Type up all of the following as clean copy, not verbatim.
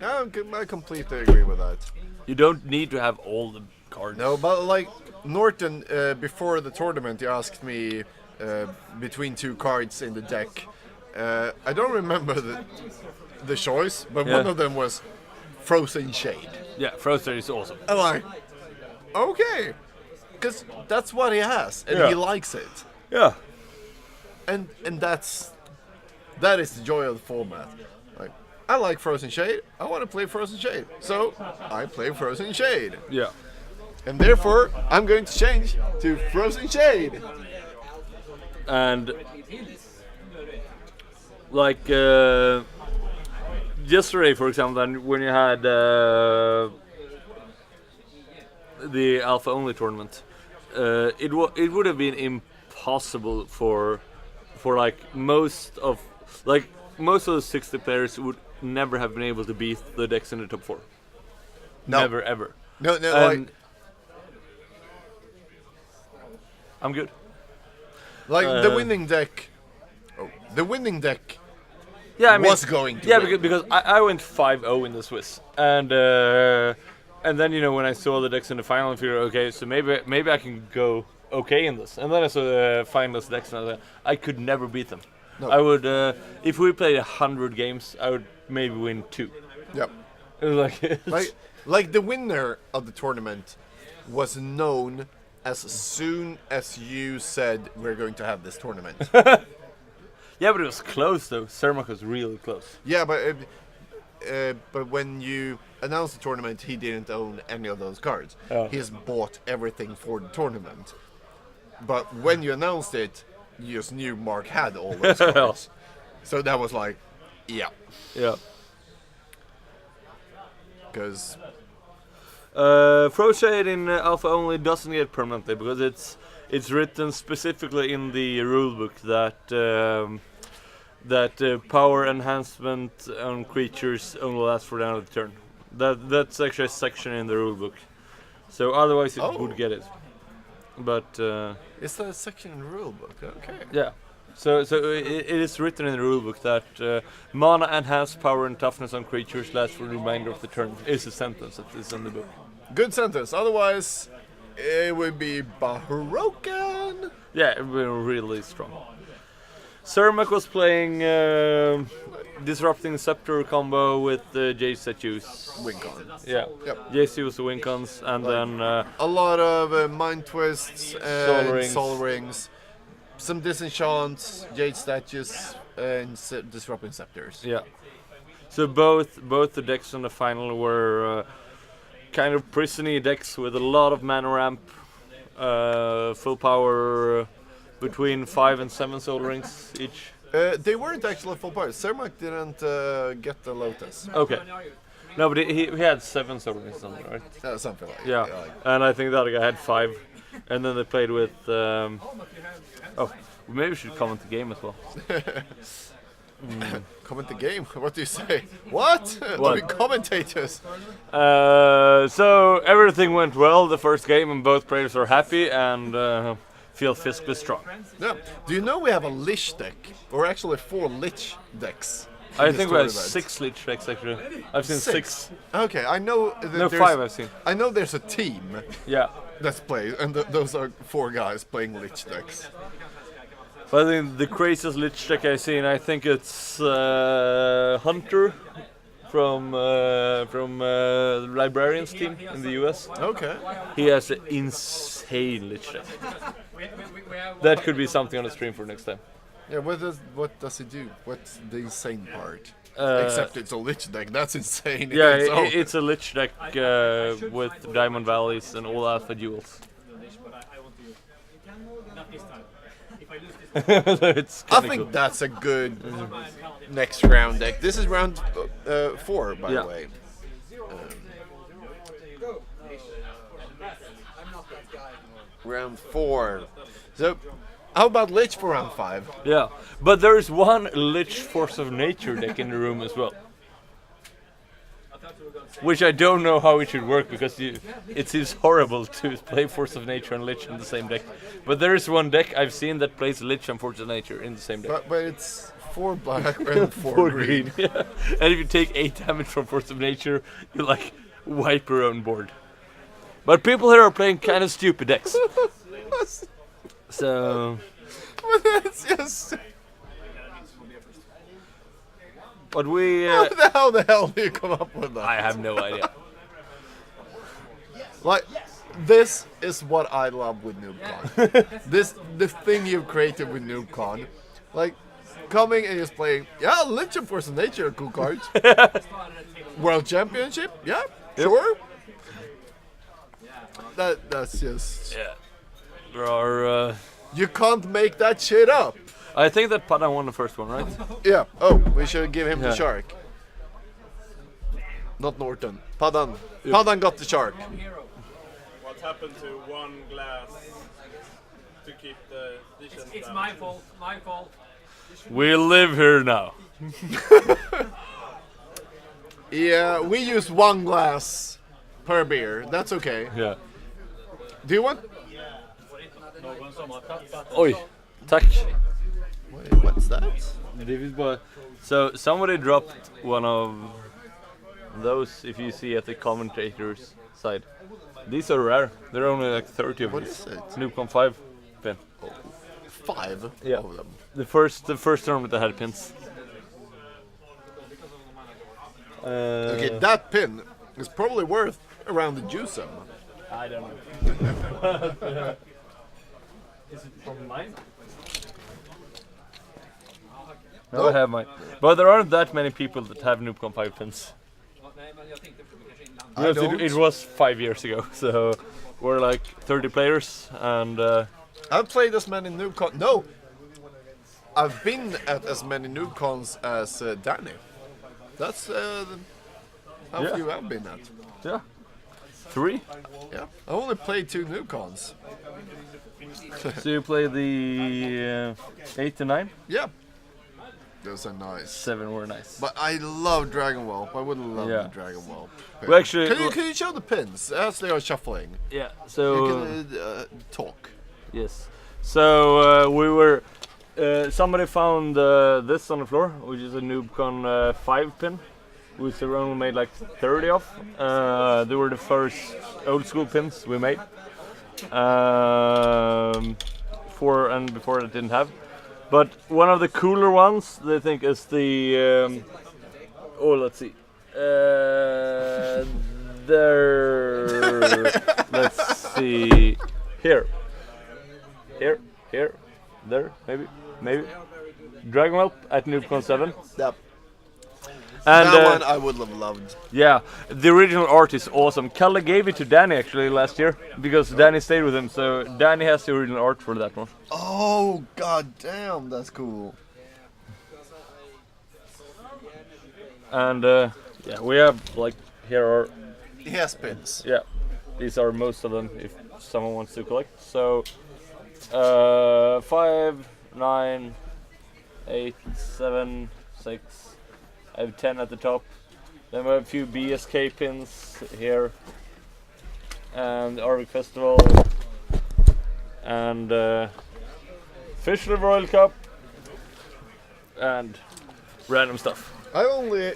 I completely agree with that. You don't need to have all the cards. No, but like Norton, before the tournament, he asked me between two cards in the deck. I don't remember the choice, but one of them was Frozen Shade. Yeah, Frozen is awesome. I'm like, okay, because that's what he has, and he likes it. Yeah. And that is the joy of the format. Like, I like Frozen Shade. I want to play Frozen Shade, so I play Frozen Shade. Yeah. And therefore, I'm going to change to Frozen Shade. And like yesterday, for example, when you had the alpha only tournament, it would have been impossible for like most of the 60 players would never have been able to beat the decks in the top 4. No. Never ever. No, And I'm good. like the winning deck. Oh, the winning deck. Yeah, I mean, was going to. Yeah, win. because I went 5-0 in the Swiss, and then when I saw the decks in the final, I figured, okay, so maybe I can go okay in this. And then I saw the finalist decks, and I was like, I could never beat them. No. I would, if we played 100 games, I would maybe win 2. Yep. It was like the winner of the tournament was known as soon as you said we're going to have this tournament. Yeah, but it was close though. Cermak was really close. Yeah, but when you announced the tournament, he didn't own any of those cards. Oh. He's bought everything for the tournament. But when you announced it, you just knew Mark had all those cards. So that was like, yeah. Yeah. Because Frozen in Alpha only doesn't get permanently because it's written specifically in the rulebook that power enhancement on creatures only lasts for the end of the turn. That's actually a section in the rulebook. So otherwise it would get it. But is that a section in the rulebook? Okay. yeah. So it is written in the rulebook that mana enhanced power and toughness on creatures lasts for the remainder of the turn. Is a sentence that is in the book. Good sentence. Otherwise, it would be Barokan. Yeah, it would be really strong. Cermak was playing Disrupting Scepter combo with Jade Statues. Wincon. Yeah. Yep. JC was the Wincons, and then A lot of Mind Twists and Rings. Soul Rings. Some Disenchants, Jade Statues, and Disrupting Scepters. yeah. So both the decks in the final were kind of prisony decks with a lot of mana ramp, full power, between 5 and 7 Soul Rings each. They weren't actually full power. Cermak didn't get the Lotus. Okay. No, but he had 7 Soul Rings, something, right? Something like Yeah. And I think the other guy had 5. And then they played with. Maybe we should comment the game as well. Comment the game? What do you say? What? Are we commentators? So everything went well the first game, and both players are happy and feel physically strong. Yeah. Do you know we have a Lich deck? Or actually 4 Lich decks? I think we have 6 Lich decks actually. I've seen 6. Okay, I know. No, 5 I've seen. I know there's a team Yeah. that's played, and those are 4 guys playing Lich decks. But I think the craziest Lich deck I've seen, I think it's Hunter from the Librarians team in the US. Okay. He has an insane Lich deck. That could be something on the stream for next time. Yeah, what does he do? What's the insane part? Uh, Except it's a Lich deck, that's insane. Yeah, in its own. it's a Lich deck with Diamond Valleys and all alpha duels. It's I kinda think cool. that's a good next round deck. This is round 4, by the way. Round 4. So, how about Lich for round 5? Yeah, but there's one Lich Force of Nature deck in the room as well. Which I don't know how it should work because it seems horrible to play Force of Nature and Lich in the same deck. But there is one deck I've seen that plays Lich and Force of Nature in the same deck. But it's 4 black and 4 4 green. green. Yeah. And if you take 8 damage from Force of Nature, you like wipe your own board. But people here are playing kind of stupid decks. So. That's just. But we. How the hell do you come up with that? I have no idea. Like, this is what I love with NoobCon. The thing you've created with NoobCon. Like, coming and just playing, yeah, Legend Force of Nature, cool cards. World Championship, yeah, sure. That's just... Yeah. There are... You can't make that shit up. I think that Padang won the first one, right? Yeah. Oh, we should give him the shark. Not Norton. Padan. Padan got the shark. What happened to one glass to keep the dishes It's down? my fault. My fault. We live here now. Yeah, we use 1 glass per beer. That's okay. Yeah. Do you want? Oj, tack. Wait, what's that? So somebody dropped one of those, if you see at the commentator's side. These are rare. There are only like 30 of What these. is it? NoobCon 5 pin. 5 Yeah. of them. The first tournament that had pins. Okay, that pin is probably worth around the juice sum. I don't know. Is it from mine? No, I have mine. But there aren't that many people that have NoobCon 5 pins. I Because don't. it was 5 years ago, so we're like 30 players, and I've played as many NoobCon. No, I've been at as many NoobCons as Danny. That's how Yeah. few I've been at. yeah, 3. Yeah, I only played 2 NoobCons. So you play the 8 to 9? Yeah, those are nice. 7 were nice. But I love Dragon Whelp. I would love Yeah. the Dragon Whelp. pin. We actually- Can you show the pins as they are shuffling? Yeah, You so can talk. yes. So we were. Somebody found this on the floor, which is a NoobCon 5 pin, which they only made like 30 of. They were the first old school pins we made. Before it didn't have. But one of the cooler ones they think is the. Let's see. There. Let's see. Here, there, maybe. Dragon Whelp at NoobCon 7. Yep. And That one I would have loved. yeah, the original art is awesome. Kalle gave it to Danny actually last year because Danny stayed with him, so Danny has the original art for that one. Oh, god damn, that's cool. And yeah, we have like here are He has pins. yeah, these are most of them if someone wants to collect. So 5, 9, 8, 7, 6. I have 10 at the top. Then we have a few BSK pins here. And Arctic Festival. And Fish Liver Oil Cup. And random stuff. I only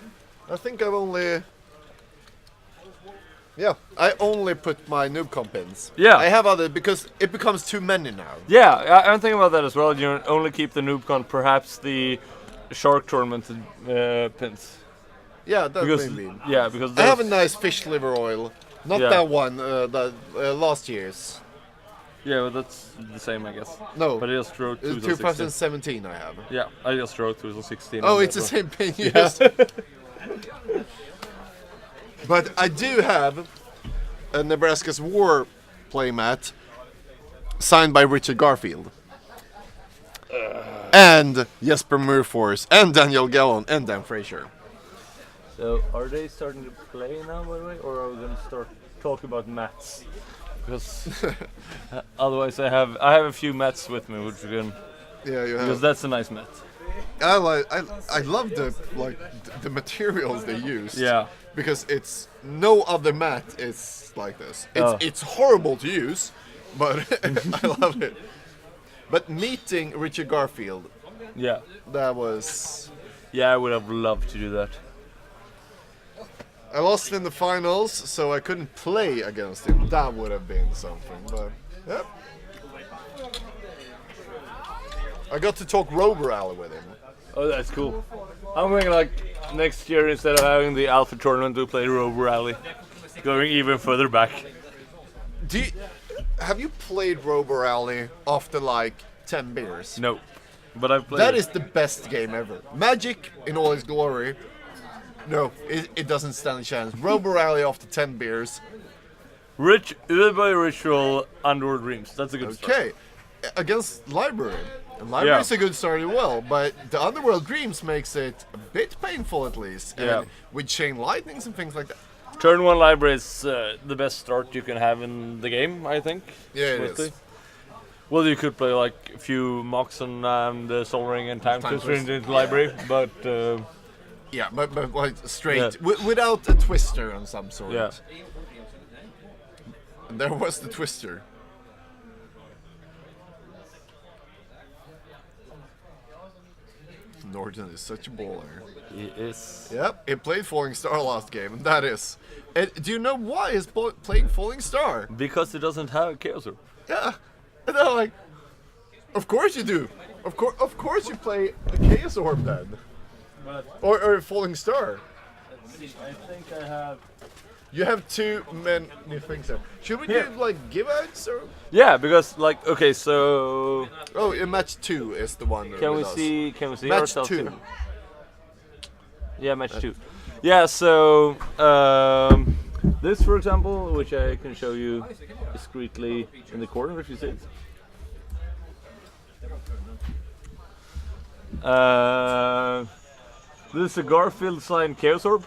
put my NoobCon pins. Yeah. I have other because it becomes too many now. Yeah, I'm thinking about that as well. You only keep the NoobCon, perhaps the Shark Tournament pins. Yeah, that Because maybe. yeah, because I have a those- nice fish liver oil. Not Yeah. that one, that last year's. yeah, well, that's the same, I guess. No, But I just wrote 2016. 2017 I have. Yeah, I just wrote 2016. Oh, on it's the that same pin, Yeah. yes. But I do have a Nebraska's War playmat signed by Richard Garfield. And Jesper Murfors, and Daniel Gallon, and Dan Fraser. So, are they starting to play now, by the way, or are we going to start talking about mats? Because otherwise, I have a few mats with me, which we can, Yeah, you because have. that's a nice mat. I love the materials they use. Yeah. Because it's no other mat is like this. Oh. It's horrible to use, but I love it. But meeting Richard Garfield Yeah. That was... Yeah, I would have loved to do that. I lost in the finals, so I couldn't play against him. That would have been something, but... Yep. I got to talk Rover Rally with him. Oh, that's cool. I'm thinking like next year, instead of having the Alpha tournament, we'll play Rover Rally. Going even further back. Have you played Rover Rally after like 10 beers? No. But I've played That it. is the best game ever. Magic in all its glory. No, it doesn't stand a chance. Rover Rally after 10 beers. Uber Ritual Underworld Dreams. That's a good start. Okay. Against Library. And Library is a good start as well, but the Underworld Dreams makes it a bit painful at least. And Yeah. with chain lightnings and things like that. Turn 1 Library is the best start you can have in the game, I think. Yeah, it mostly. is. Well, you could play like a few Moxon and Soul Ring and Time Twister Twist. into the library, but Yeah, but like straight, Yeah. without a twister on some sort. Yeah. And there was the twister. Norton is such a baller. he is. Yep, he played Falling Star last game, and that is. And do you know why he's playing Falling Star? Because it doesn't have Chaos Orb. Yeah, and they're like, of course you do. Of course you play a Chaos Orb then, or a Falling Star. Let's see, I think I have. You have too many things there. Should we Here. do like give outs or? Yeah, because like okay, so Oh, in match 2 is the one. can we with us. see Match ourselves 2. here? Yeah, match 2. Yeah, so this, for example, which I can show you discreetly in the corner if you see it. This is a Garfield signed Chaos Orb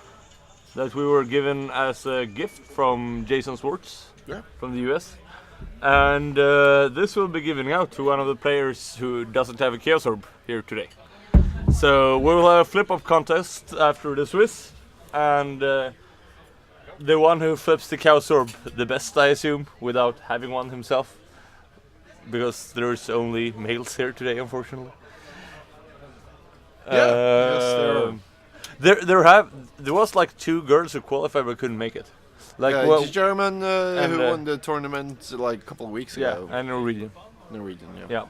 that we were given as a gift from Jason Swartz Yeah. from the US. And this will be given out to one of the players who doesn't have a Chaos Orb here today. So we'll have a flip-up contest after the Swiss, and the one who flips the Chaos Orb the best, I assume, without having one himself, because there's only males here today, unfortunately. Yeah, yes, there are. There was like 2 girls who qualified but couldn't make it. Like Yeah, well, the German who and, won the tournament like a couple of weeks yeah, ago. and Norwegian. Norwegian, yeah. Yeah.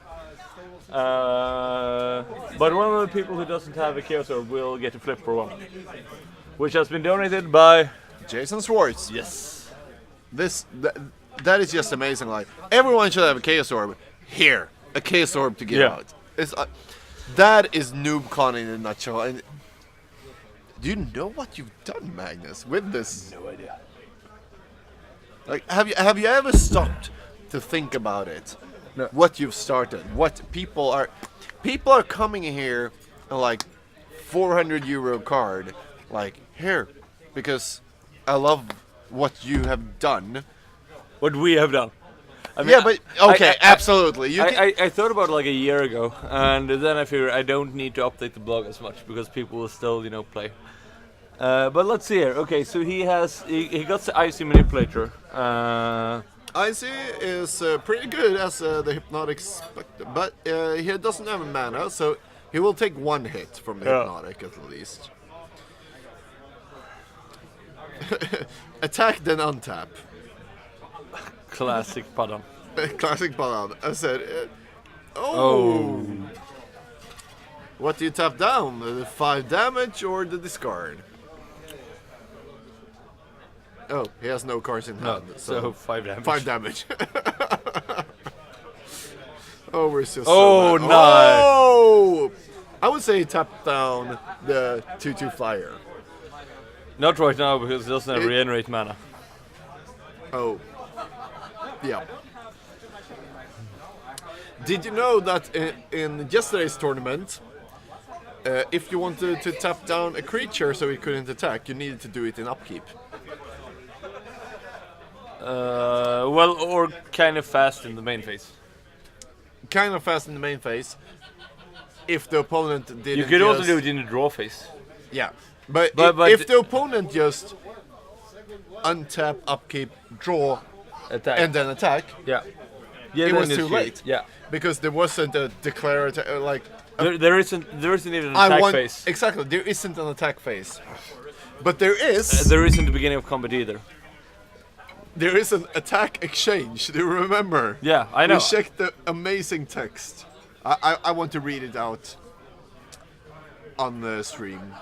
But one of the people who doesn't have a Chaos Orb will get a flip for one, which has been donated by. Jason Swartz. Yes. That is just amazing. Like everyone should have a Chaos Orb. Here, a Chaos Orb to give Yeah. out. It's that is NoobCon in a nutshell. And do you know what you've done, Magnus, with this? No idea. Like, have you ever stopped to think about it? No. What you've started, what people are coming here and like €400 card, like here, because I love what you have done. What we have done. I mean, Yeah, but okay, I- absolutely. You can, I thought about it like a year ago, and then I figured I don't need to update the blog as much because people will still, play. But let's see here. Okay, so he got the IC manipulator. Icy is pretty good as the Hypnotic Spectre, but he doesn't have a mana, so he will take 1 hit from the Yeah. Hypnotic at least. Attack then untap. Classic Padam. Classic Ballad. I said, oh. What do you tap down? The 5 damage or the discard? Oh, he has no cards in hand. So 5 damage. 5 damage. Oh, we're just Oh, so mad. nice. Oh! I would say tap down the 2/2 flyer. Not right now because it doesn't have It- regenerate mana. Oh. Yeah. Did you know that in yesterday's tournament, if you wanted to tap down a creature so it couldn't attack, you needed to do it in upkeep? Well, or kind of fast in the main phase. Kind of fast in the main phase. If the opponent didn't You could also just- do it in the draw phase. Yeah. But But if the opponent just untap, upkeep, draw, Attack. and then attack, yeah. Yeah, it then was it's too huge. late. Yeah. Because there wasn't a declarative, like, There isn't even an attack phase. Exactly, there isn't an attack phase. But there is. There isn't the beginning of combat either. There is an attack exchange. Do you remember? Yeah, I know. We checked the amazing text. I want to read it out on the stream.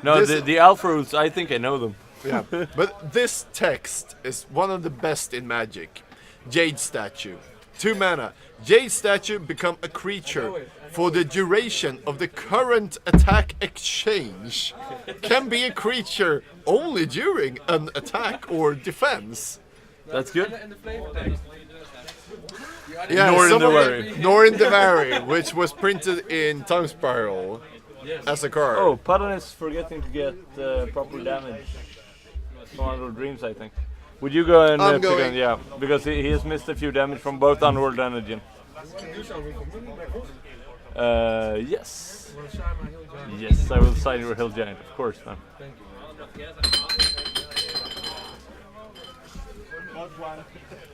No, the alpha rules, I think I know them. Yeah, but this text is one of the best in Magic. Jade Statue. 2 mana. Jade Statue become a creature for the duration of the current attack exchange. Can be a creature only during an attack or defense. That's good. Yeah, Nor in some the of Vary. them- Nor in the Vary, which was printed in Time Spiral as a card. Oh, Padan is forgetting to get proper damage from Underworld Dreams, I think. Would you go and I'm pick going. him? Yeah, because he has missed a few damage from both Underworld and Aegean. Yes. Yes, I will sign your Hill Giant, of course, man.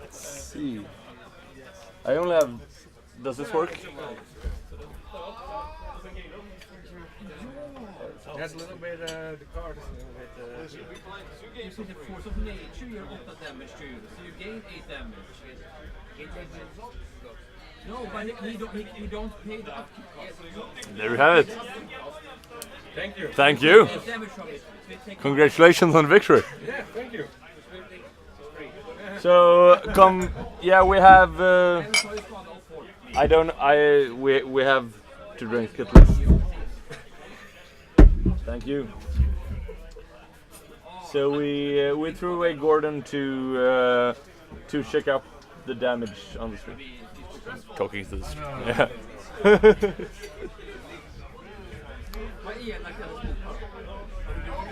Let's see. I only have. Does this work? That's a little bit the card is a little bit. You see the force of nature, you're 8 damage to you, so you gain 8 damage. No, but you don't pay the upkeep cost. There you have it. Thank you. Thank you. 8 damage from it. So you take Congratulations on victory. Yeah, thank you. So yeah, we have. We have to drink at least. Thank you. So we threw away Gordon to check up the damage on the stream. Talking to the stream. Yeah.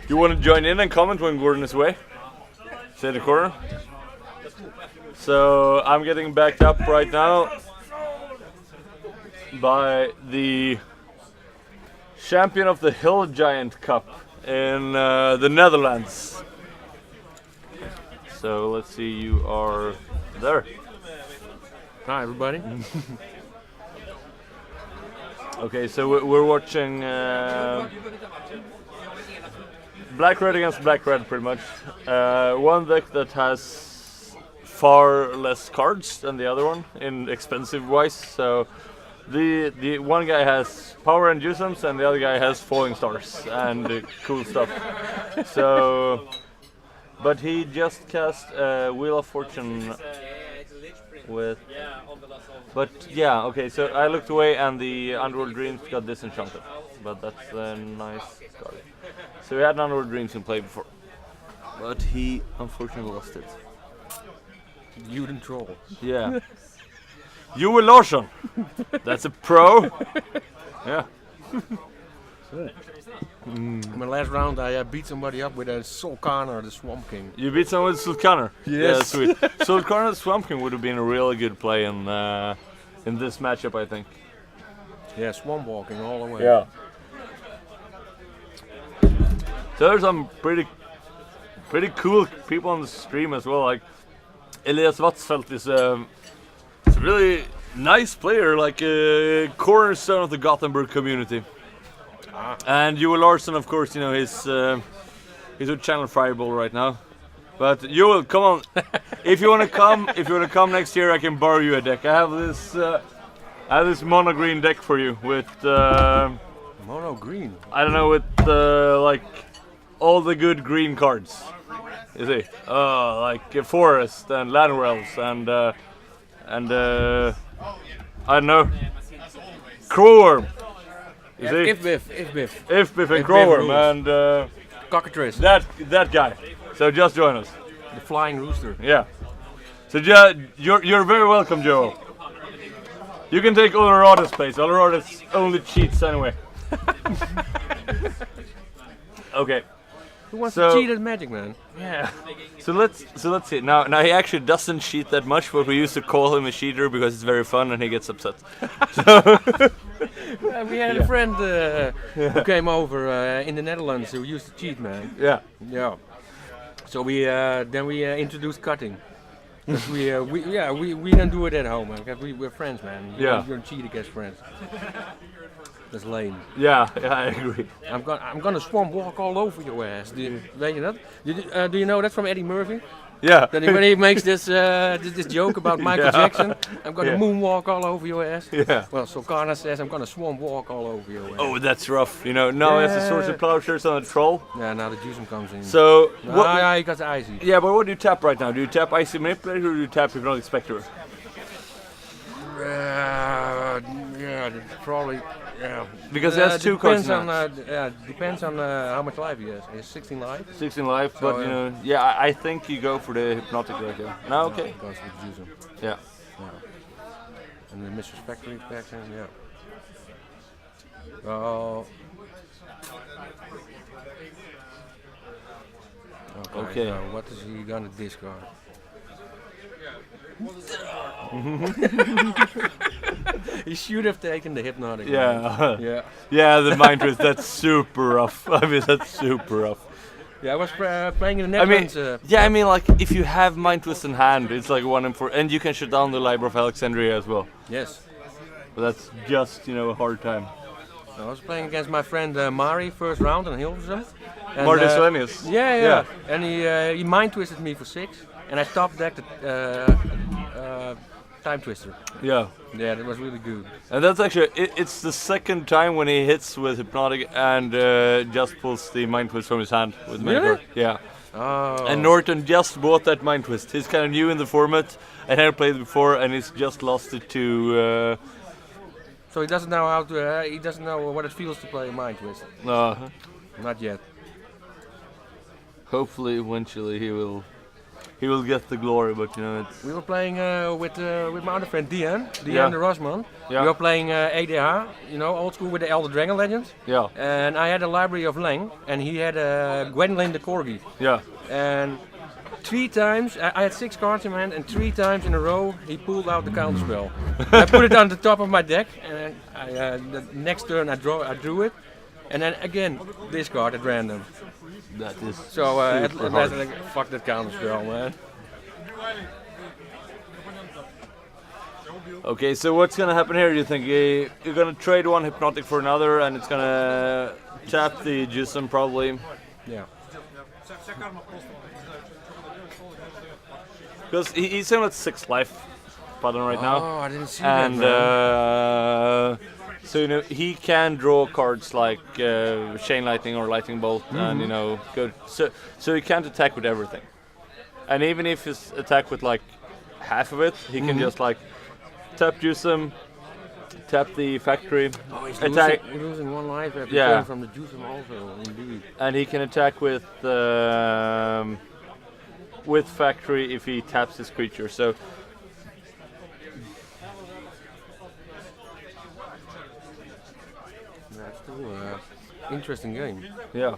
You want to join in and comment when Gordon is away? Say in the corner. So I'm getting backed up right now by the champion of the Hill Giant Cup in the Netherlands. So let's see, you are there. Hi, everybody. Okay, so we're watching Black Red against Black Red, pretty much. One deck that has far less cards than the other one in expensive wise. So the one guy has power and Jusums and the other guy has falling stars and cool stuff. So, but he just cast Wheel of Fortune with. But yeah, okay. So I looked away and the Underworld Dreams got disenchanted, but that's a nice card. So we had Underworld Dreams in play before, but he unfortunately lost it. You didn't troll. Yeah. Joel Larsson. That's a pro. Yeah. In my last round, I beat somebody up with a Solkana, the Swamp King. You beat someone with Sulkaner. Yes. Yeah, sweet. Sulkaner Swamp King would have been a really good play in this matchup, I think. Yeah, Swamp Walking all the way. Yeah. So there's some pretty cool people on the stream as well. Like Elias Watsfeldt is a really nice player, like a cornerstone of the Gothenburg community. And Joel Larsson, of course, you know, he's with Channel Fireball right now. But Joel, come on, if you wanna come next year, I can borrow you a deck. I have this mono green deck for you with Mono green. I don't know, with like all the good green cards. You see, like Forest and Landwells and I don't know, Crowworm. You see, Ifbiff and Crowworm and Cockatrice. that guy. So just join us. The Flying Rooster. Yeah. So you're very welcome, Joel. You can take Olorada's place. Olorada's only cheats anyway. Okay. Who wants So- to cheat at Magic, man? Yeah. So let's see. Now he actually doesn't cheat that much, but we used to call him a cheater because it's very fun and he gets upset. We had a friend who came over in the Netherlands who used to cheat, man. Yeah. Yeah. So we introduced cutting. We don't do it at home, man. Because we're friends, man. Yeah. You don't cheat against friends. That's lame. Yeah, I agree. I'm gonna swamp walk all over your ass. Weet je dat? Do you know that from Eddie Murphy? Yeah. That when he makes this joke about Michael Jackson, I'm gonna moonwalk all over your ass. Yeah. Well, so Kana says I'm gonna swamp walk all over your ass. Oh, that's rough. You know, now he has the swords and plowshares on a troll. Yeah, now the Jusum comes in. So, yeah, he got the icy. Yeah, but what do you tap right now? Do you tap Icy Manipulator or do you tap Hypnotic Spectre? Yeah, probably. Yeah. Because that's two cards now. Depends on how much life he has. He has 16 life. 16 life, So, but you know, I think you go for the Hypnotic right here. No, okay. Goes with Jusum. Yeah. And the Mrs. Factory packs in, yeah. Oh. Okay. Now what is he gonna discard? He should have taken the Hypnotic. Yeah. Yeah. Yeah, the Mind Twist, that's super rough. I mean, that's super rough. Yeah, I was playing in the Netherlands. I mean, like, if you have Mind Twist in hand, it's like 1 in 4, and you can shut down the Library of Alexandria as well. Yes. But that's just, you know, a hard time. I was playing against my friend Mari, first round in Hilversum. Marty Slenius. Yeah. And he Mind Twisted me for 6, and I top decked Time Twister. Yeah. Yeah, that was really good. And that's actually, it's the second time when he hits with Hypnotic and just pulls the Mind Twist from his hand with Really? Manacor. Yeah. Oh. And Norton just bought that Mind Twist. He's kind of new in the format and never played it before, and he's just lost it to. So he doesn't know how to. He doesn't know what it feels to play a Mind Twist. Not yet. Hopefully, eventually, he will get the glory. But you know, it's. We were playing with my other friend Dian de Rosman. Yeah. We were playing ADH, you know, old school with the Elder Dragon Legends. Yeah. And I had a Library of Lang, and he had Gwendolyn the Corgi. Yeah. And 3 times, I had 6 cards in my hand, and 3 times in a row he pulled out the counterspell. I put it on the top of my deck, and the next turn I drew it, and then again discard at random. That is So super hard. like, fuck that counterspell, man. Okay, so what's gonna happen here? Do you think you're gonna trade one Hypnotic for another, and it's gonna tap the Jusum probably? Yeah. Because he's only at 6 life, Padan right now. Oh, I didn't see And that. so you know he can draw cards like Chain Lightning or Lightning Bolt, and you know go. So he can't attack with everything. And even if he's attack with like half of it, he can just like tap Jusum, tap the factory, He's attack, losing 1 life every Yeah. turn from the Jusum also, indeed. and he can attack with factory if he taps his creature. So. That's still interesting game. Yeah.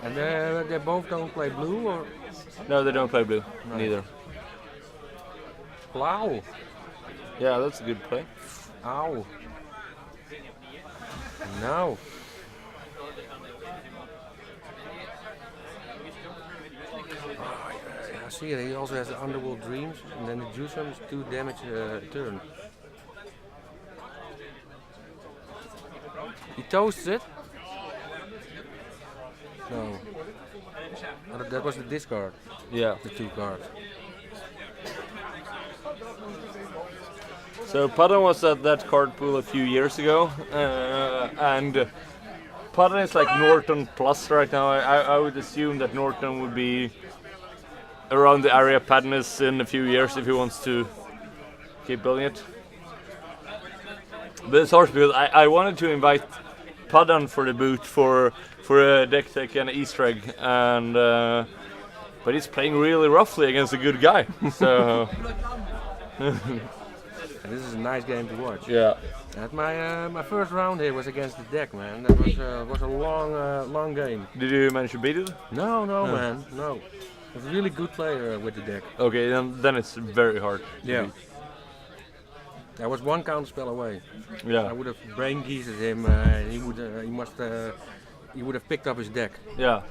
And they both don't play blue, or? No, they don't play blue. Neither. Wow. Yeah, that's a good play. Ow. No. I see it. He also has the Underworld Dreams, and then the Jusum is 2 damage a turn. He toasts it. No. Oh, that was the discard. Yeah. The 2 cards. So Padan was at that card pool a few years ago, and Padan is like Norton plus right now. I would assume that Norton would be around the area Padan is in a few years if he wants to keep building it. But it's hard because I wanted to invite Padan for the boot for a deck tech and an Easter egg, and but he's playing really roughly against a good guy. So. And this is a nice game to watch. Yeah. And my first round here was against the deck, man. That was a long game. Did you manage to beat it? No, man, no. He's a really good player with the deck. Okay, then it's very hard. Yeah. I was 1 counterspell away. Yeah. I would have brain geezed him. He would have picked up his deck. Yeah.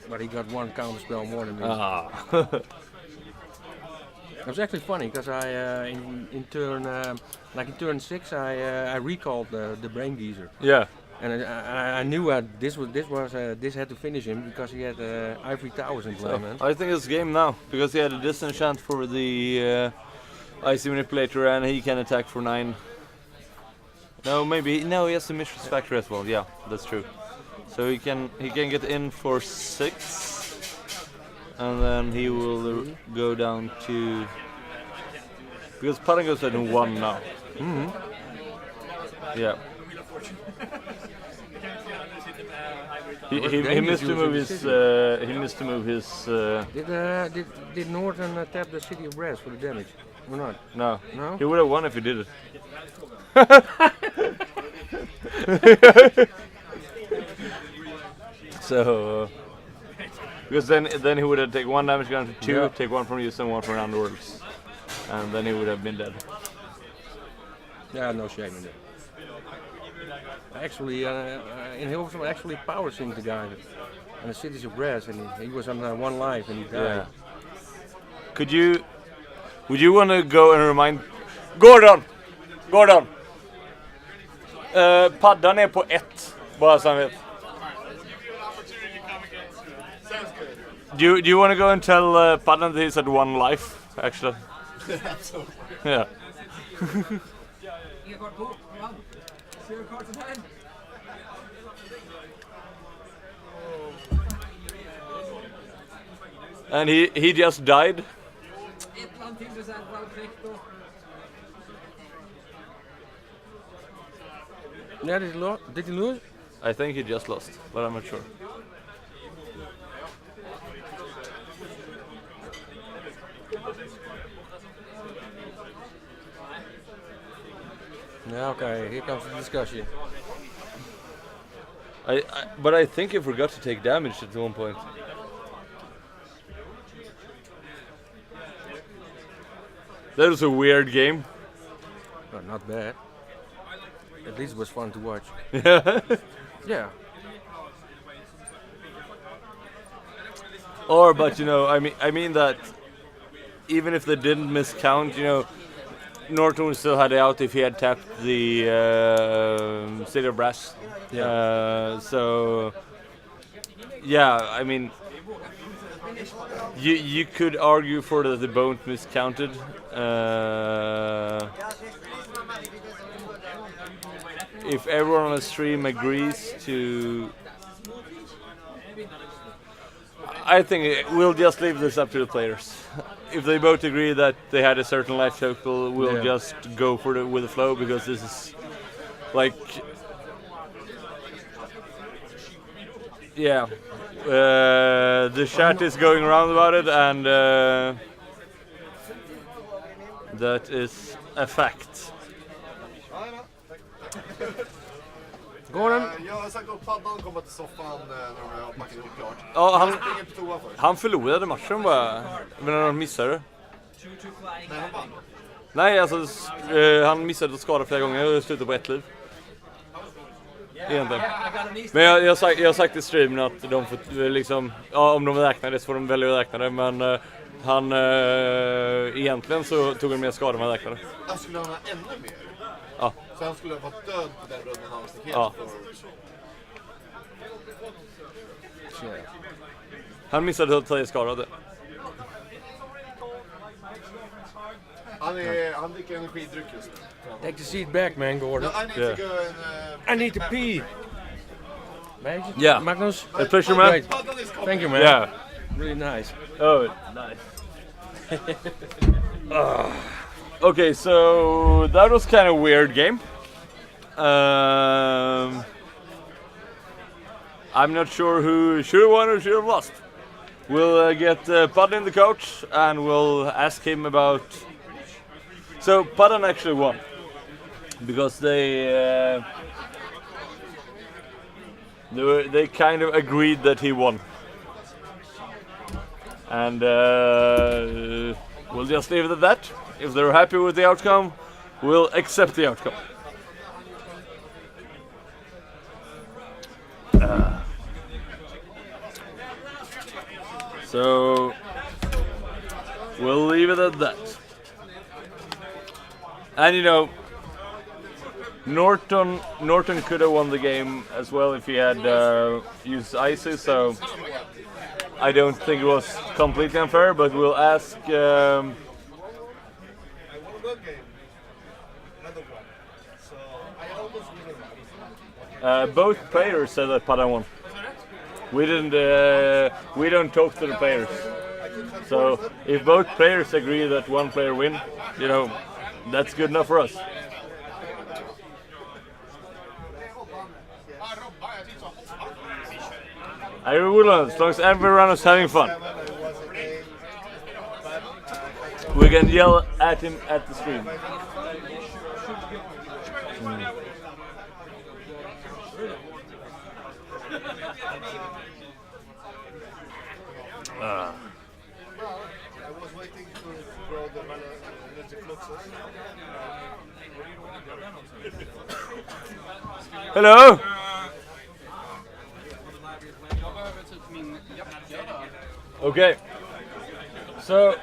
But he got 1 counterspell more than me. Ah. It was actually funny because I in turn like in turn 6 I recalled the brain geezer, Yeah. and I knew this had to finish him because he had ivory towers in play, man. I think it's game now because he had a disenchant for the icy manipulator and he can attack for 9. No, maybe no. He has the mistress factor as well. Yeah, that's true. So he can get in for 6, and then he will go down to because Padden goes at 1 now. Yeah. He missed to move his. He missed to move his. Did Norton tap the City of Brass for the damage or not? No. No. He would have won if he did it. So because then he would have taken 1 damage down to 2, Yeah. take 1 from you and 1 from Underworlds, and then he would have been dead. Yeah, no shame in that. Actually, in Hilversum, actually power synced the guy on the Cities of Brass, and he was on 1 life and he died. Yeah. Would you want to go and remind Gordon? Paddan är på 1, bara så han vet. Do you want to go and tell Paddan that he's at 1 life, actually? Absolutely. Yeah. Inga kort på. Kom an. 0 cards in hand. And he just died. Ett land till reservval direkt då. Yeah, did he lose? I think he just lost, but I'm not sure. Yeah, okay, here comes the discussion. But I think he forgot to take damage at one point. That was a weird game. But not bad. At least it was fun to watch. Yeah. Yeah. But I mean that even if they didn't miscount, Norton would still had it out if he had tapped the City of Brass. Yeah. So yeah, I mean, you could argue for that they both miscounted. If everyone on the stream agrees to, I think we'll just leave this up to the players. If they both agree that they had a certain life total, we'll just go for with the flow, because this is like, yeah, the chat is going around about it, and that is a fact. Gordon? Jag har sagt att Paddan kommer till soffan när de har packat ihop klart. Ja, Han springer på toa först. han förlorade matchen bara, men han missade. Nej, han vann. Nej, alltså han missade och skadade flera gånger och slutade på 1 liv. Egentligen. Men jag har sagt i streamen att de får liksom, ja, om de räknar det så får de välja att räkna det, men han egentligen så tog han mer skada än man räknade. Han skulle ha ännu mer. Ja. Så han skulle ha varit död på den rundan han stack helt Ja. för. Han missade att ta skadade. Han dricker energidryck just nu. Take the seat back, man, Gordon. I need to go and... I need to pee. Yeah. Magnus? A pleasure, man. Great. Paddan is coming. Thank you, man. Yeah. Really nice. Oh, nice. Okay, so that was kind of a weird game. I'm not sure who should have won or should have lost. We'll get Padden, the coach, and we'll ask him about. So Padden actually won because they kind of agreed that he won, and we'll just leave it at that. If they're happy with the outcome, we'll accept the outcome. So we'll leave it at that. And you know, Norton could have won the game as well if he had used ices. So I don't think it was completely unfair. But we'll ask. Both players said that Padang won. We didn't. We don't talk to the players. So if both players agree that one player win, you know, that's good enough for us. I will, as long as everyone is having fun. We can yell at him at the stream. I was waiting to throw the energy fluxes. Hello. Okay. So.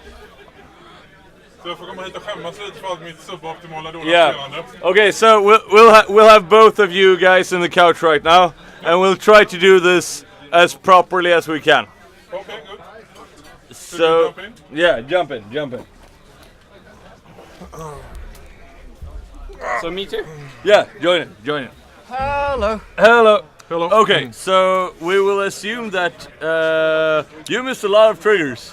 Så jag får komma hit och skämmas lite för allt mitt suboptimala dåliga Yeah. spelande. Okay, so we'll have both of you guys in the couch right now, and we'll try to do this as properly as we can. Okay, good. So jump in? yeah, jump in. So me too? Yeah, join in. Hello. Okay, so we will assume that you missed a lot of triggers,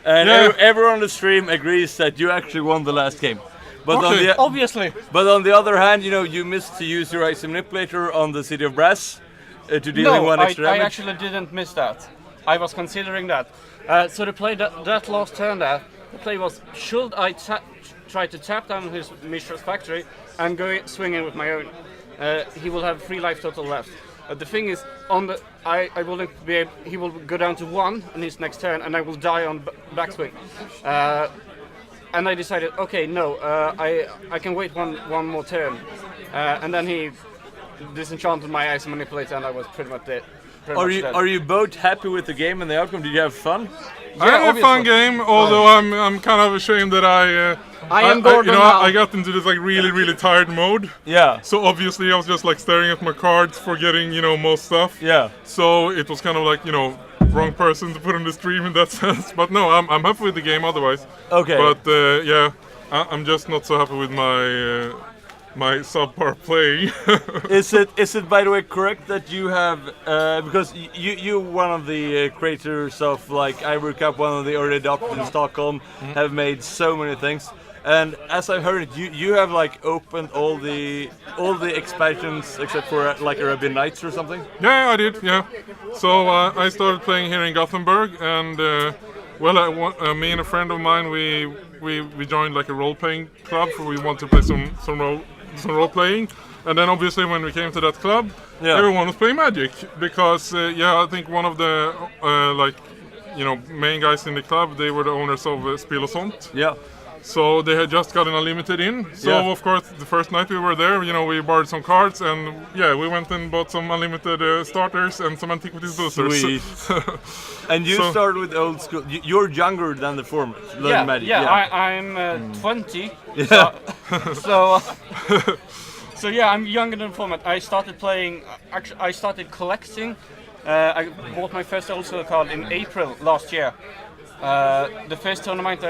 and Yeah. everyone on the stream agrees that you actually won the last game. But Okay. Obviously. on the other hand, you know, you missed to use your ice manipulator on the City of Brass to deal in one extra I damage. actually didn't miss that. I was considering that. So the play that last turn there, the play was, should I try to tap down his Mishra's factory and go swing in with my own? He will have 3 life total left. But the thing is, I wouldn't be able, he will go down to 1 on his next turn, and I will die on backswing. And I decided, okay, no, I can wait one more turn. And then he disenchanted my ice manipulator, and I was pretty much dead. Are you both happy with the game and the outcome? Did you have fun? I had a fun game, although I'm kind of ashamed that I am Gordon now. I got into this like really tired mode. Yeah. So obviously I was just like staring at my cards, forgetting most stuff. Yeah. So it was kind of like wrong person to put on the stream in that sense. But no, I'm happy with the game otherwise. Okay. But yeah, I'm just not so happy with my subpar play. Is it by the way correct that you have because you one of the creators of like Ivory Cup, one of the early adopters in Stockholm, have made so many things, and as I've heard, you have like opened all the expansions except for like Arabian Nights or something. Yeah, I did. Yeah. So I started playing here in Gothenburg, and me and a friend of mine, we joined like a role-playing club, for we want to play some role playing, and then obviously when we came to that club, everyone was playing Magic because I think one of the main guys in the club, they were the owners of Spel och Sånt. Yeah. So they had just gotten Unlimited in. So of course the first night we were there, we borrowed some cards, and we went and bought some Unlimited starters and some Antiquities boosters. Sweet. And you started with old school. You're younger than the format. Magic. I'm 20. Yeah. So yeah, I'm younger than the format. I started playing. Actually, I started collecting. I bought my first old school card in April last year. The first tournament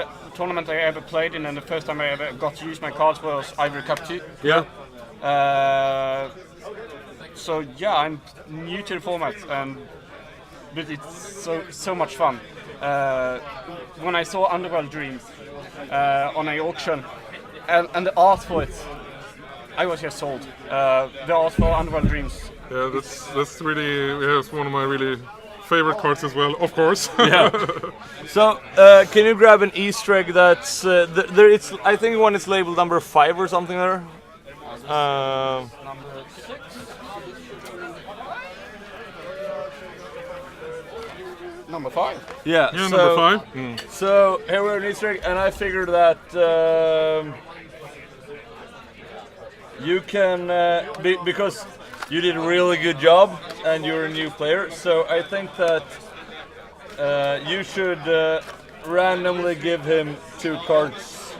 I ever played in, and the first time I ever got to use my cards was Ivory Cup 2. Yeah. So yeah, I'm new to the format, but it's so much fun. When I saw Underworld Dreams on an auction, and the art for it, I was just sold. The art for Underworld Dreams. Yeah, that's really it's one of my really favorite cards as well, of course. Yeah. So can you grab an Easter egg that's there? It's I think one is labeled number 5 or something there. Number 6. Number 5. Yeah. Yeah, so, number 5. So here we're an Easter egg, and I figured that you can because you did a really good job and you're a new player. So I think that you should randomly give him 2 cards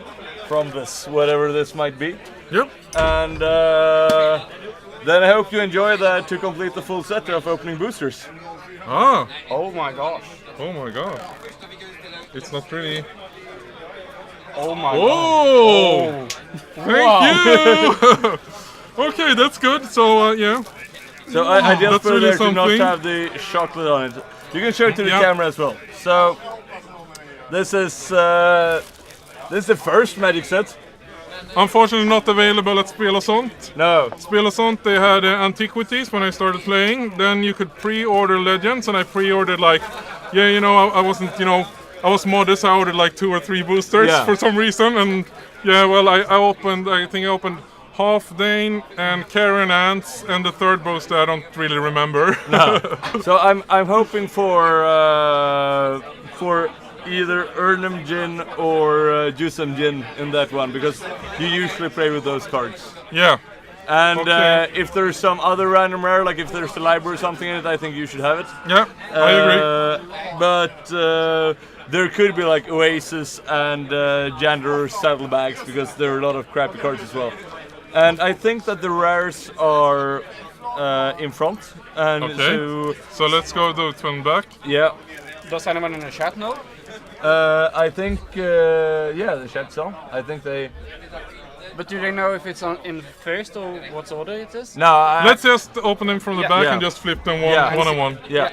from this, whatever this might be. Yep. And then I hope you enjoy that to complete the full set of opening boosters. Ah. Oh my gosh. Oh my god. It's not really. Oh my god. Oh! Thank you! Okay, that's good. So, yeah. So I just That's put really there to not something. have the chocolate on it. You can show it to the Yeah. camera as well. So this is the first Magic set. Unfortunately, not available at Spel och Sånt. No. Spel och Sånt, they had Antiquities when I started playing. Then you could pre-order Legends, and I pre-ordered like, yeah, you know, I wasn't, you know, I was modest. I ordered like 2 or 3 boosters Yeah. for some reason, and yeah, well, I think I opened Half Dane and Karen Ants, and the third booster I don't really remember. So I'm hoping for either Urnum Gin or Jusam Gin in that one, because you usually play with those cards. Yeah. And Okay. if there's some other random rare, like if there's the library or something in it, I think you should have it. Yeah, I agree. But there could be like Oasis and Jandor Saddlebags, because there are a lot of crappy cards as well. And I think that the rares are in front. And Okay. So let's go to one back. yeah. Does anyone in the chat know? I think, yeah, the chat's on. I think they. But do they know if it's in first or what order it is? No, Let's just open them from the Yeah. back Yeah. and just flip them Yeah. one on one. Yeah.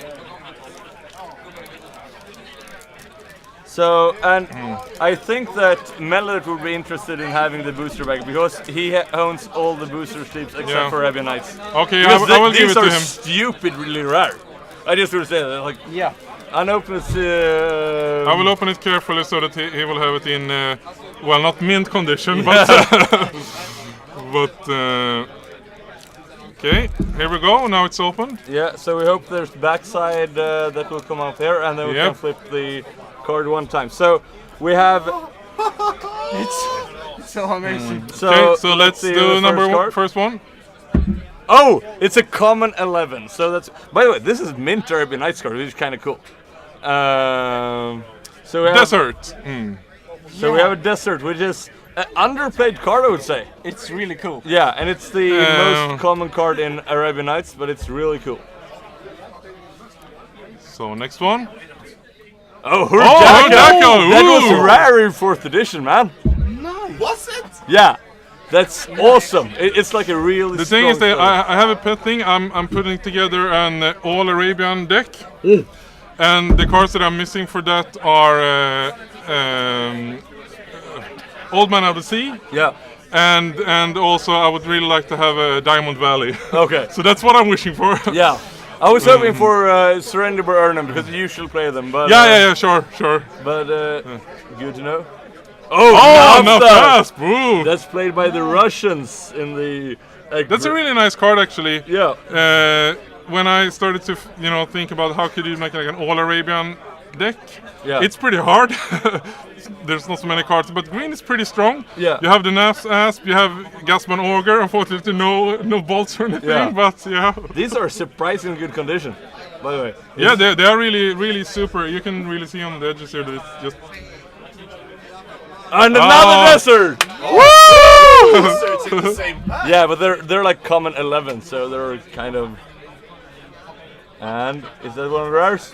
So, and I think that Mellert would be interested in having the booster bag, because he owns all the booster sleeves except Yeah. for Arabian Nights. Okay, Because I will give these it to are him. stupidly rare. I just want to say that, like, Yeah. unopened. I will open it carefully so that he will have it in, well, not mint condition, but but okay. Here we go. Now it's open. Yeah, so we hope there's backside that will come out there, and then we Yep. can flip the card one time. So we have. So amazing. So, Okay, so let's see do the number first one, card. first one. Oh, it's a common 11. So that's. By the way, this is mint Arabian Nights card, which is kind of cool. So we have. Desert. So we have a desert, which is an underplayed card, I would say. It's really cool. Yeah, and it's the most common card in Arabian Nights, but it's really cool. So next one. Oh, Hurjaka! That was Ooh. rare in 4th edition, man. Was it? Yeah, that's awesome. It's like a really. The thing is that strong I have a pet thing. I'm putting together an all Arabian deck, and the cards that I'm missing for that are Old Man of the Sea, Yeah. and also I would really like to have a Diamond Valley. Okay. So that's what I'm wishing for. Yeah. I was hoping for Surrender by Urnum, because you usually play them, but Yeah, sure. But good to know. Oh, Nafta! Nafta! Ooh. That's played by the Russians in the. That's a really nice card, actually. Yeah. When I started to, think about how could you make like an all Arabian deck, Yeah. it's pretty hard. There's not so many cards, but green is pretty strong. Yeah. You have the Naf's Asp, you have Gasman Augur. Unfortunately, no bolts or anything, Yeah. but yeah. These are surprisingly good condition, by the way. Yeah, they are really super. You can really see on the edges here that it's just. And another Oh. desert! So it's in the same pack. Yeah, but they're like common 11, so they're kind of. And is that one of theirs?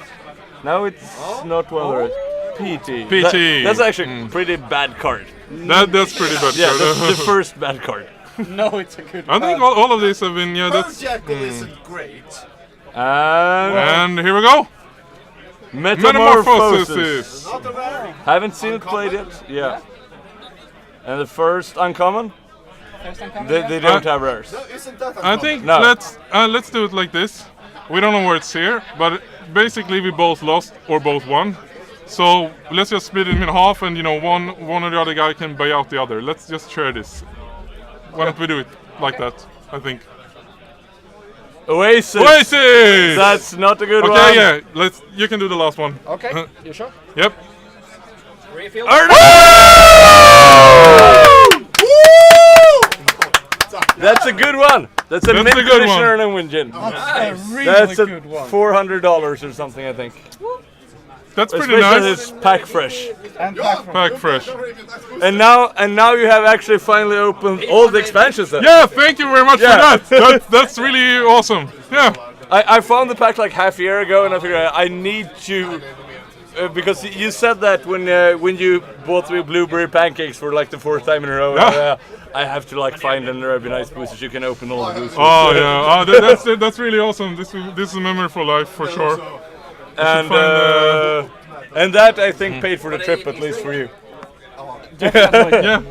No, it's not one of theirs. PT. PT. That's actually a pretty bad card. That's pretty bad. Yeah, card. that's the first bad card. No, it's a good I think all of these have been. Yeah, that's. Jackal isn't great. And And here we go. Metamorphosis. Metamorphosis. Not a rare. Haven't seen it played yet. Yeah. And the first uncommon, they don't have rares. No, isn't that I think No. let's do it like this. We don't know where it's here, but basically we both lost or both won. So let's just split it in half, and one or the other guy can buy out the other. Let's just share this. Why don't we do it like that? I think. Oasis. Oasis. That's not a good one. Okay, yeah. You can do the last one. Okay, you sure? Yep. Refill? That's a good one. That's a That's mint a good one. conditioner and Wingin. A really That's good one. $400 or something, I think. That's pretty Especially nice. it's pack fresh. Pack fresh. And now you have actually finally opened all the expansions then. Yeah, thank you very much Yeah. for that. That's really awesome. Yeah. I found the pack like half a year ago, and I figured I need to because you said that when you bought me blueberry pancakes for like the 4th time in a row. Yeah. I have to like find another nice boosters. You can open all the boosters. Oh yeah. That's really awesome. This is a memory for life for sure. And that I think paid for the trip at least for you. Yeah.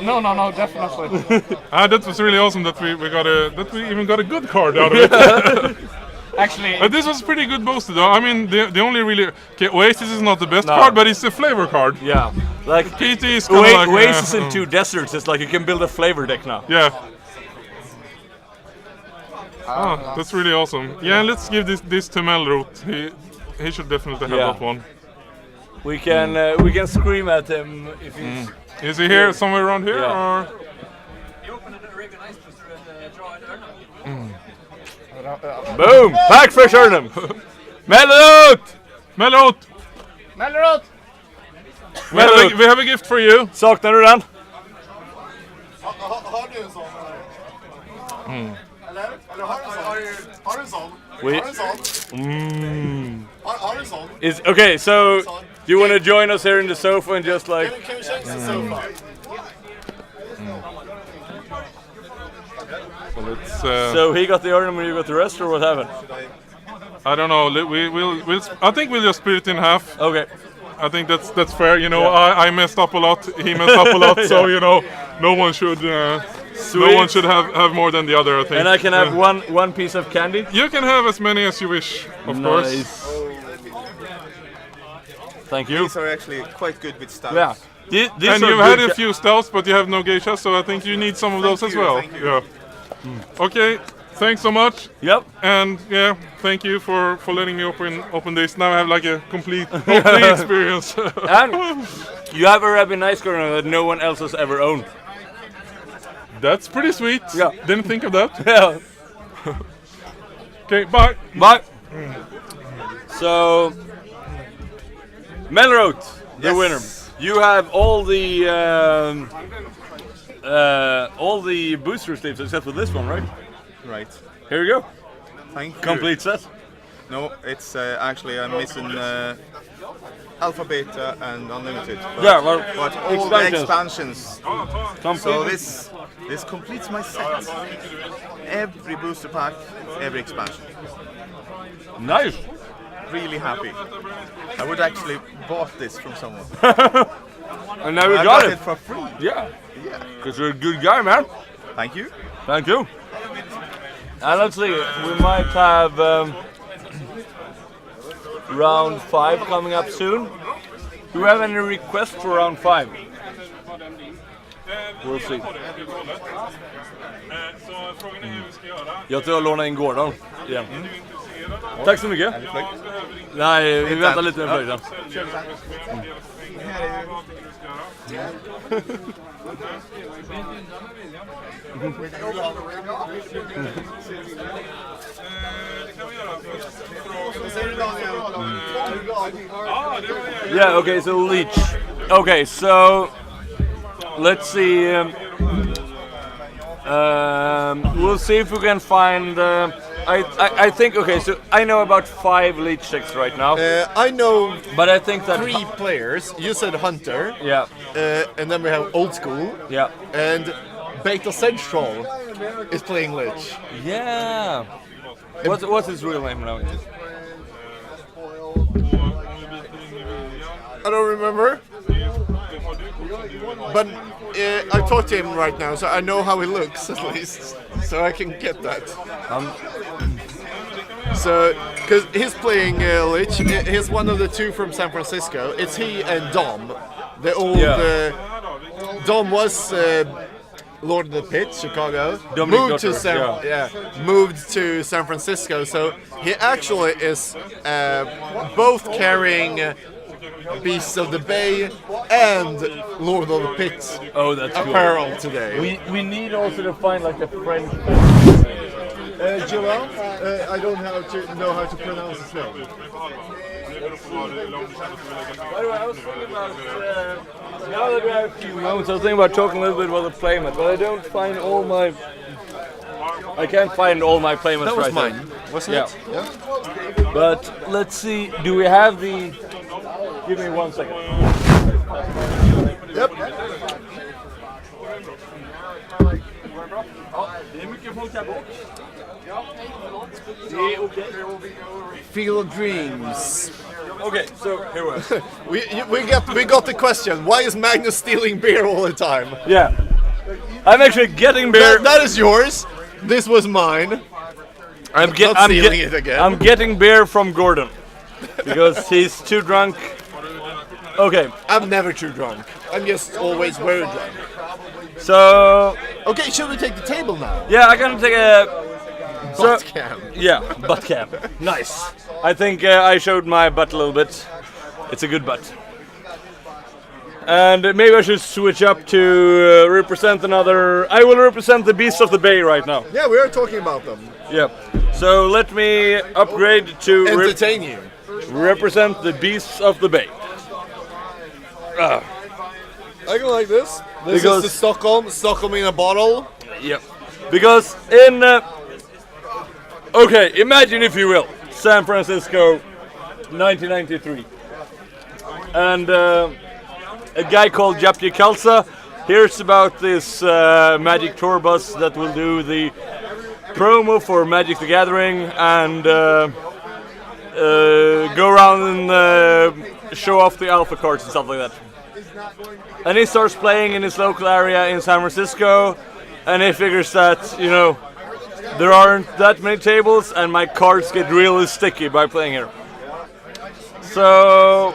No, definitely. That was really awesome that we even got a good card out of it. Actually, This was pretty good booster though. I mean, the only really Oasis is not the best card, but it's a flavor card. Yeah, like PT is kind of like Oasis in 2 deserts. It's like you can build a flavor deck now. Yeah. Oh, that's really awesome. Yeah, let's give this to Melroot. He should definitely have that one. We can scream at him if he's. Is he here somewhere around here or? Boom! Pack fresh Urnum! Mellout! Melroot! Melrot! We have a gift for you. Saknar du den? Har du en sån? Eller har du en sån? We- Har du en sån? Har du en sån? Is okay. So, do you want to join us here in the sofa and just like? Can we change the sofa? So So he got the Urnum and you got the rest, or what happened? I don't know. I think we'll just split it in half. Okay. I think that's fair. You know, I messed up a lot. He messed up a lot. So you know, no one should have more than the other. I think. And I can have one piece of candy. You can have as many as you wish, of course. Thank you. These are actually quite good with stouts. Yeah. These And are you've had good a few stouts, but you have no geishas, so I think you need some of those as well. thank you. Yeah. Okay. Thanks so much. Yep. And yeah, thank you for letting me open this. Now I have like a complete experience. And you have a Rabbi Nice Corner that no one else has ever owned. That's pretty sweet. Yeah. Didn't think of that. Yeah. Okay, bye. Bye. So, Melroot, the Yes. winner. You have all the booster sleeves except for this one, right? Right. Here we go. Thank you. Complete set. No, it's actually I'm missing Alpha, Beta, and Unlimited. Yeah, well, But all the expansions. Complete. So this completes my set. Every booster pack, every expansion. Nice. Really happy. I would actually bought this from someone. And now we I got got it. it for free. Yeah. Yeah. Because you're a good guy, man. Thank you. Thank you. And let's see, we might have round 5 coming up soon. Do we have any requests for round 5? We'll see. Jag tror jag lånar in Gordon igen. Tack så mycket. Nej, vi väntar lite med flöjten. Yeah, okay, so Leech. Okay, so let's see. We'll see if we can find. I think okay. So I know about 5 Leech decks right now, I know but I think that 3 players. You said Hunter, yeah, and then we have Old School, yeah, and Beta Central is playing Lich. yeah. What's his real name now? I don't remember. But I talked to him right now, so I know how he looks at least, so I can get that. So, because he's playing Lich, he's one of the 2 from San Francisco. It's he and Dom. The old Dom was Lord of the Pit, Chicago. Dominic Moved to Dotter, moved to San Francisco. So he actually is both carrying Beasts of the Bay and Lord of the Pit Oh, that's cool. apparel today. We need also to find like a French. Joel, I don't know how to pronounce his name. By the way, I was thinking about, now that we have a few moments, I was thinking about talking a little bit about the Playmat, but I don't find all my... I can't find all my Playmats That was right mine, now. wasn't it? Yeah. But let's see, do we have the... Give me 1 second. Yep. Field of Dreams. Okay, so here we are. We got the question. Why is Magnus stealing beer all the time? Yeah. I'm actually getting beer. That is yours. This was mine. I'm stealing it again. I'm getting beer from Gordon because he's too drunk. Okay, I'm never too drunk. I'm just always very drunk. so Okay, should we take the table now? yeah, I'm gonna take a Butt cam. yeah butt cam. Nice. I think I showed my butt a little bit. It's a good butt. And maybe I should switch up to represent another. I will represent the Beasts of the Bay right now. Yeah, we are talking about them. Yeah. So let me upgrade to Entertain you. represent the Beasts of the Bay. I go like this. This Because- is the Stockholm in a bottle. Yep. Because in okay, imagine if you will, San Francisco, 1993, and a guy called Japji Kalsa hears about this Magic tour bus that will do the promo for Magic the Gathering and go around and show off the alpha cards and stuff like that. And he starts playing in his local area in San Francisco, and he figures that, you know, there aren't that many tables and my cards get really sticky by playing here. So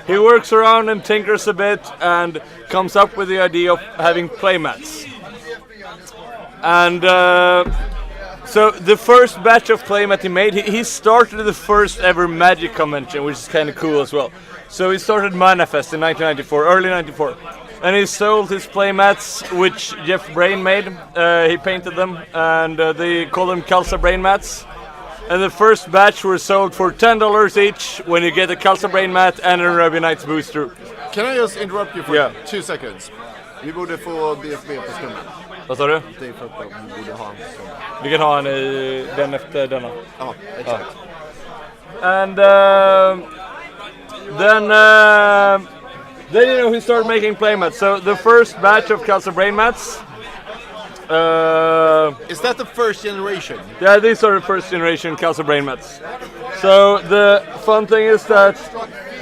he works around and tinkers a bit and comes up with the idea of having playmats. And so the first batch of playmat he made, he started the first ever Magic convention, which is kind of cool as well. So he started Manifest in 1994, early 94. And he sold his playmats, which Jeff Brain made. He painted them, and they call them Kalsa Brain mats. And the first batch were sold for $10 each when you get a Kalsa Brain mat and a Ruby Knights booster. Can I just interrupt you for Yeah. 2 seconds? Vi borde få DFB på skummen. Vad sa du? Det är för att vi borde ha en skum. Vi kan ha en den efter denna. Ja, exakt. And then you know, he started making playmats. So the first batch of Kalsa Brain mats. Is that the first generation? Yeah, these are the first generation Kalsa Brain mats. So the fun thing is that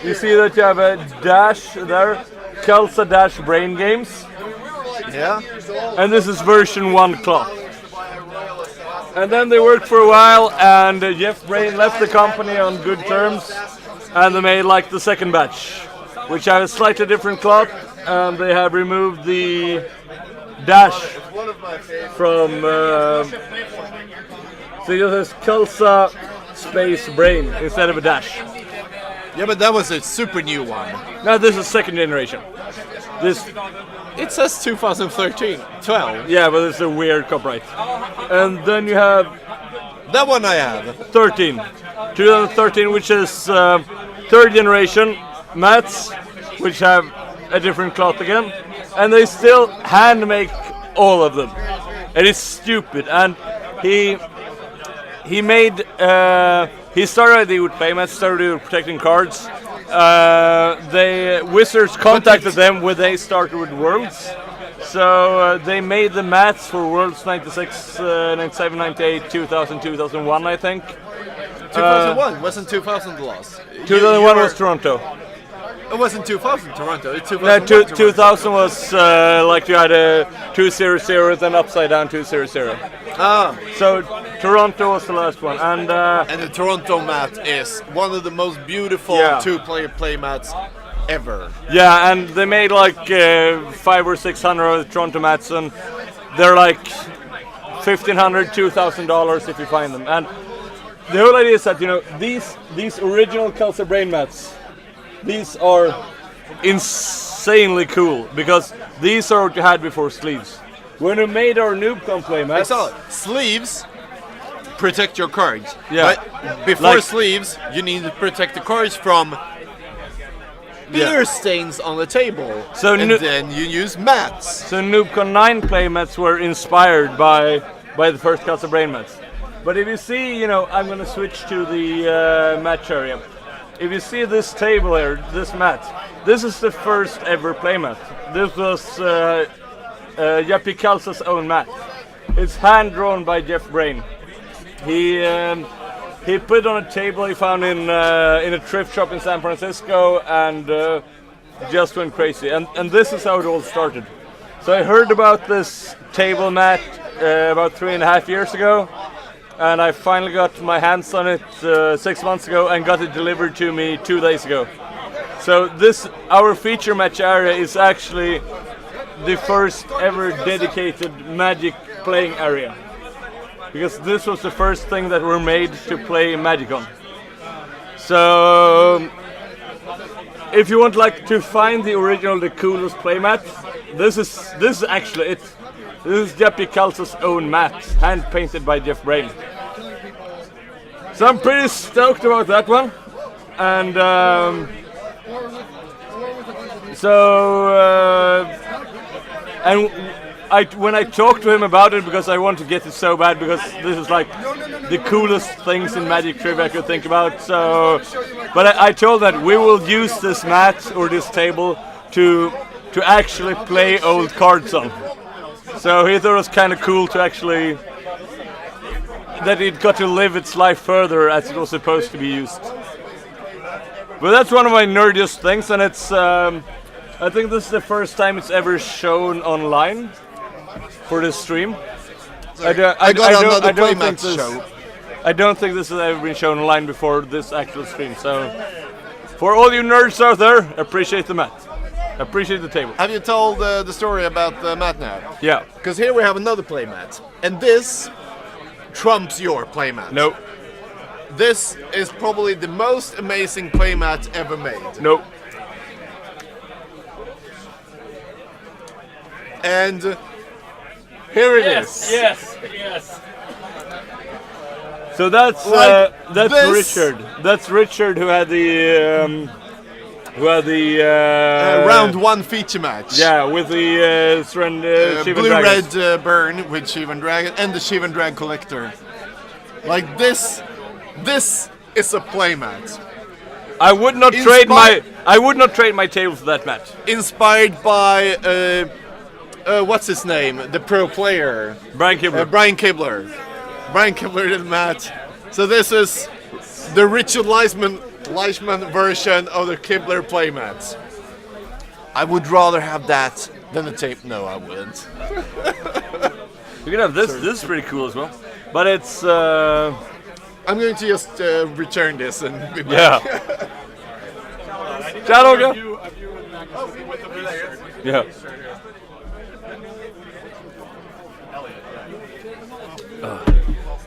you see that you have a dash there, Kalsa Dash Brain Games, Yeah. and this is version 1 cloth. And then they worked for a while, and Jeff Brain left the company on good terms, and they made like the second batch, which have a slightly different cloth, and they have removed the dash from so it says Kalsa Space Brain instead of a dash. Yeah, but that was a super new one. Now this is second generation. This, It says 2013, 12. yeah, but it's a weird copyright. And then you have That one I have. 2013, which is third generation mats, which have a different cloth again, and they still hand make all of them. It is stupid, and he made he started with playmats, started with protecting cards. Wizards contacted them when they started with Worlds, so they made the mats for Worlds 96, 97, 98, 2000, 2001, I think. 2001, wasn't 2000 the last? 2001 was Toronto. It wasn't 2000 Toronto, it's No, 2001 2000 was like you had a 2-0-0, then upside down 2-0-0. Ah, So Toronto was the last one, and and the Toronto mat is one of the most beautiful Yeah. two-player playmats ever. yeah, and they made like 500 or 600 of the Toronto mats, and they're like $1,500, $2,000 if you find them. And the whole idea is that, you know, these original Kalsa Brain mats, these are insanely cool because these are what you had before sleeves. When we made our NoobCon playmats, I saw it. Sleeves, protect your cards. Yeah. But before Like- sleeves, you need to protect the cards from beer stains on the table. So and nu- then you use mats. So n00bcon 9 playmats were inspired by the first Casa Brain mats. But if you see, you know, I'm gonna switch to the match area. If you see this table here, this mat, this is the first ever playmat. This was Jeppe Kalsa's own mat. It's hand drawn by Jeff Brain. He put it on a table he found in a thrift shop in San Francisco and just went crazy. And this is how it all started. So I heard about this table mat about 3.5 years ago, and I finally got my hands on it 6 months ago and got it delivered to me 2 days ago. So our feature match area is actually the first ever dedicated Magic playing area. Because this was the first thing that were made to play Magic on. So if you want like to find the original, the coolest playmat, this is actually it. This is Jeppe Kalsa's own mat, hand painted by Jeff Brain. So I'm pretty stoked about that one. And when I talked to him about it, because I want to get it so bad, because this is like the coolest things in Magic trivia I could think about. So, but I told that we will use this mat or this table to actually play old cards on. So he thought it was kind of cool to actually that it got to live its life further as it was supposed to be used. But that's one of my nerdiest things, and it's I think this is the first time it's ever shown online for this stream. I don't think this has ever been shown online before this actual stream. So for all you nerds out there, appreciate the mat. Appreciate the table. Have you told the story about the mat now? Yeah. Because here we have another playmat, and this trumps your playmat. Nope. This is probably the most amazing playmat ever made. Nope. And here it is. Yes, yes. So that's this. Richard. That's Richard who had the round one feature match. Yeah, with the Shivan Dragons. blue-red burn with Shivan Dragon and the Shivan Dragon Collector. Like this is a playmat. I would not trade my table for that match. Inspired by what's his name? The pro player. Brian Kibler. Brian Kibler. Brian Kibler did the match. So this is the Richard Leishman version of the Kibler playmats. I would rather have that than the tape. No, I wouldn't. You can have this. This is pretty cool as well. But it's I'm going to just return this and be back. yeah. Ciao, Olga. Yeah.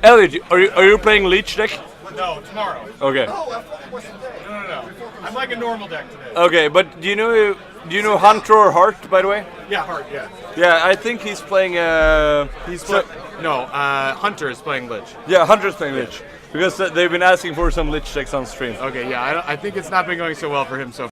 Elliot, are you playing Leech deck? No, tomorrow. Okay. No. I'm like a normal deck today. Okay, but do you know Hunter or Hart, by the way? Yeah, Hart, yeah. Yeah, I think he's playing. Hunter is playing Lich. Yeah, Hunter's playing Lich because they've been asking for some Lich decks on stream. Okay, yeah, I think it's not been going so well for him so